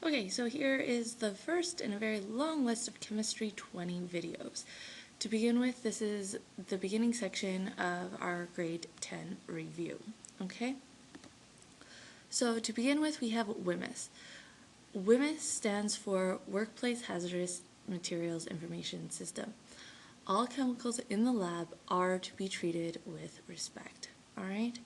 Okay, so here is the first in a very long list of Chemistry 20 videos. To begin with, this is the beginning section of our grade 10 review, okay? So to begin with, we have WHMIS. WHMIS stands for Workplace Hazardous Materials Information System. All chemicals in the lab are to be treated with respect, alright?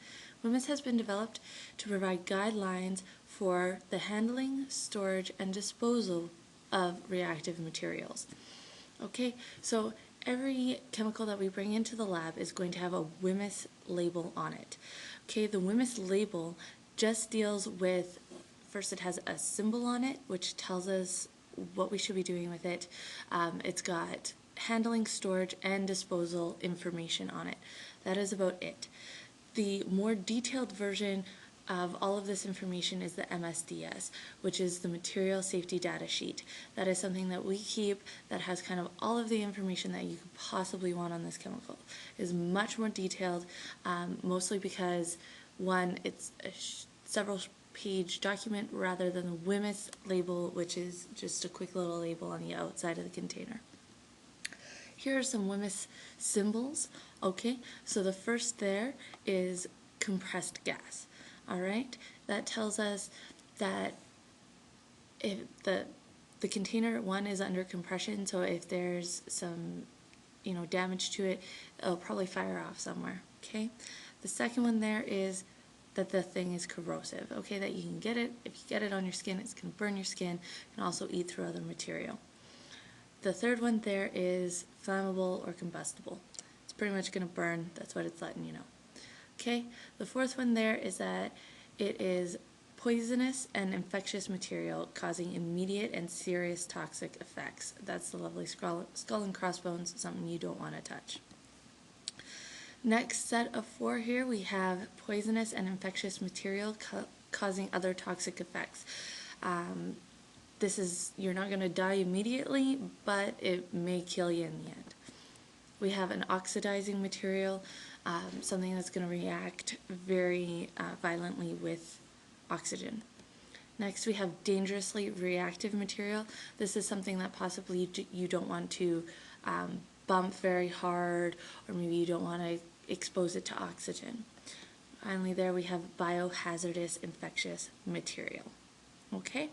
WHMIS has been developed to provide guidelines for the handling, storage, and disposal of reactive materials. Okay, so every chemical that we bring into the lab is going to have a WHMIS label on it. Okay, the WHMIS label just deals with, first it has a symbol on it, which tells us what we should be doing with it. It's got handling, storage, and disposal information on it. That is about it. The more detailed version of all of this information is the MSDS, which is the Material Safety Data Sheet. That is something that we keep that has kind of all of the information that you could possibly want on this chemical. It is much more detailed, mostly because, one, it's a several page document rather than the WHMIS label, which is just a quick little label on the outside of the container. Here are some WHMIS symbols. Okay, so the first there is compressed gas. Alright, that tells us that if the container, one, is under compression, so if there's some damage to it, it'll probably fire off somewhere. Okay, the second one there is that the thing is corrosive. Okay, that you can get it, if you get it on your skin, it's going to burn your skin and also eat through other material. The third one there is flammable or combustible. It's pretty much going to burn, that's what it's letting you know. Okay, the fourth one there is that it is poisonous and infectious material causing immediate and serious toxic effects. That's the lovely skull and crossbones, something you don't want to touch. Next set of four here, we have poisonous and infectious material causing other toxic effects. This is, you're not going to die immediately, but it may kill you in the end. We have an oxidizing material, something that's going to react very violently with oxygen. Next, we have dangerously reactive material. This is something that possibly you don't want to bump very hard, or maybe you don't want to expose it to oxygen. Finally, there we have biohazardous infectious material. Okay?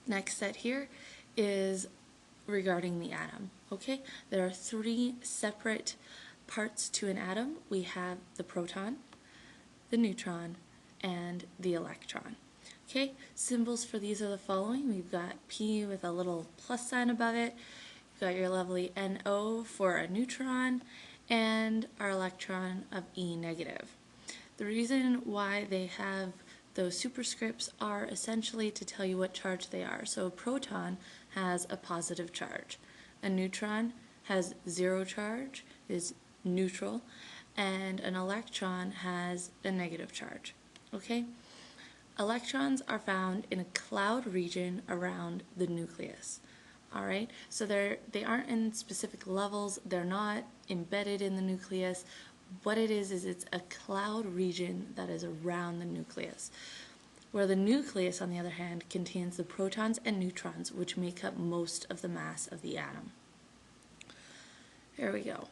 Next set here is regarding the atom. Okay, there are three separate parts to an atom. We have the proton, the neutron, and the electron. Okay, symbols for these are the following. We've got P with a little plus sign above it. You've got your lovely NO for a neutron, and our electron of E negative. The reason why they have those superscripts are essentially to tell you what charge they are. So a proton has a positive charge. A neutron has zero charge, is neutral, and an electron has a negative charge. Okay? Electrons are found in a cloud region around the nucleus. Alright? So they aren't in specific levels, they're not embedded in the nucleus. What it is it's a cloud region that is around the nucleus, where the nucleus, on the other hand, contains the protons and neutrons, which make up most of the mass of the atom. Here we go.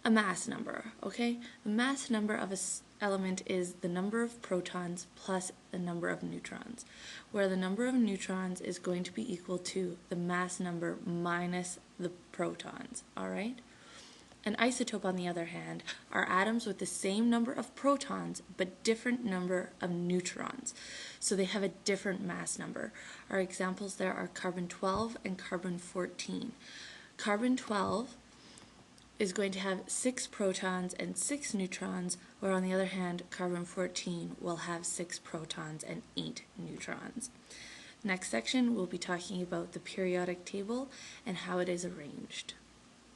A mass number, okay? The mass number of an element is the number of protons plus the number of neutrons, where the number of neutrons is going to be equal to the mass number minus the protons, alright? An isotope, on the other hand, are atoms with the same number of protons but different number of neutrons. So they have a different mass number. Our examples there are carbon-12 and carbon-14. Carbon-12 is going to have 6 protons and 6 neutrons, where on the other hand, carbon-14 will have 6 protons and 8 neutrons. Next section, we'll be talking about the periodic table and how it is arranged.